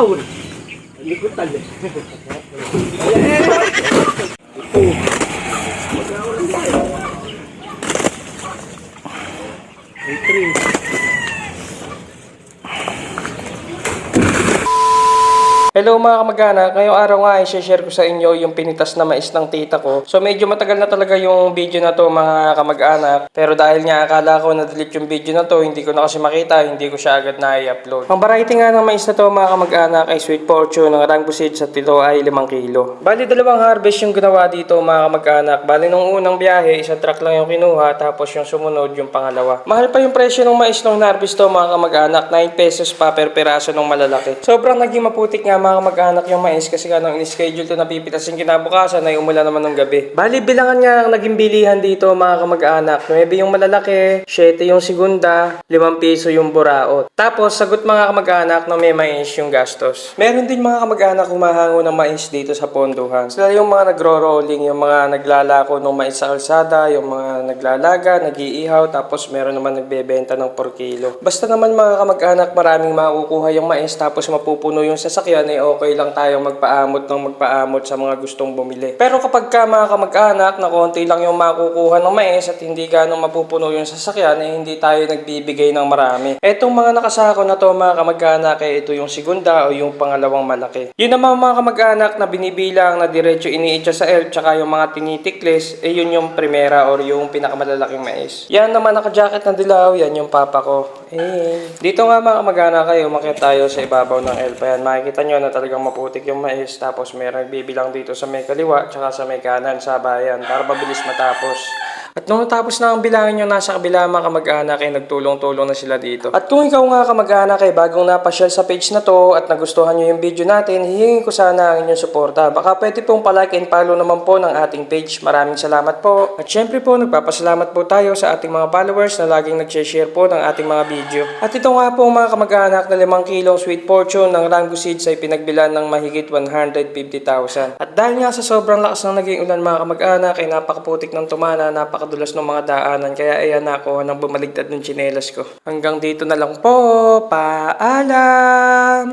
Ikaw. Likutan eh. Hello mga kamag-anak, ngayong araw nga ay share ko sa inyo yung pinitas na mais ng tita ko. So medyo matagal na talaga yung video na to mga kamag-anak. Pero dahil nga akala ko na-delete yung video na to, hindi ko na kasi makita, hindi ko siya agad na i-upload. Ang variety nga ng mais na to mga kamag-anak ay Sweet Fortune ng Rango Seeds at ito ay 5 kilo. Bali dalawang harvest yung ginawa dito mga kamag-anak. Bali nung unang biyahe, isang truck lang yung kinuha, tapos yung sumunod yung pangalawa. Mahal pa yung presyo ng mais nung harvest to mga kamag-anak, 9 pesos pa per piraso ng malalaki. Sobrang naging maputik nga mga kamag-anak yung mais kasi nga nung in-schedule to na pipitasin kinabukasan ay umulan naman ng gabi. Bali bilangan nga ang naging bilihan dito mga kamag-anak. 9 yung malalaki, 7 yung segunda, 5 piso yung buraot. Tapos sagot mga kamag-anak na may mais yung gastos. Meron din mga kamag-anak humahango ng mais dito sa ponduhan. Sila yung mga nagro-rolling, yung mga naglalako ng mais sa kalsada, yung mga naglalaga, nag-iihaw, tapos meron naman nagbebenta ng 4 kilo. Basta naman mga kamag-anak maraming makukuha yung mais tapos mapupuno yung sasakyan ay okay lang tayo magpaamot sa mga gustong bumili. Pero kapag ka mga kamag-anak na konti lang yung makukuha ng mais at hindi ganong mapupuno yung sasakyan, eh hindi tayo nagbibigay ng marami. Etong mga nakasako na to mga kamag-anak, eh ito yung segunda o yung pangalawang malaki. Yun naman mga kamag-anak na binibilang na diretso iniitsa sa elf tsaka yung mga tinitiklis, eh yun yung primera or yung pinakamalalaking mais. Yan naman naka-jacket na dilaw, yan yung papa ko. Dito nga mga kamag-anak kayo, umakyat tayo sa ibabaw ng elf. Ayan, makikita nyo na talagang maputik yung mais, tapos meron bibilang dito sa may kaliwa tsaka sa may kanan sa bayan para mabilis matapos. At nung natapos na ang bilangin yung nasa kabila mga kamag-anak ay nagtulong-tulong na sila dito. At kung ikaw nga kamag-anak ay bagong napasyal sa page na to at nagustuhan nyo yung video natin, hihingin ko sana ang inyong suporta. Baka pwede pong palike and follow naman po ng ating page. Maraming salamat po. At syempre po nagpapasalamat po tayo sa ating mga followers na laging nag-share po ng ating mga video. At ito nga po mga kamag-anak na 5 kilong Sweet Fortune ng Rango Seeds ay pinagbilan ng mahigit 150,000. At dahil nga sa sobrang lakas ng naging ulan mga kamag-anak ay napakaputik ng tumana, napakadulas ng mga daanan, kaya ayan ako nang bumaligtad ng tsinelas ko. Hanggang dito na lang po. Paalam!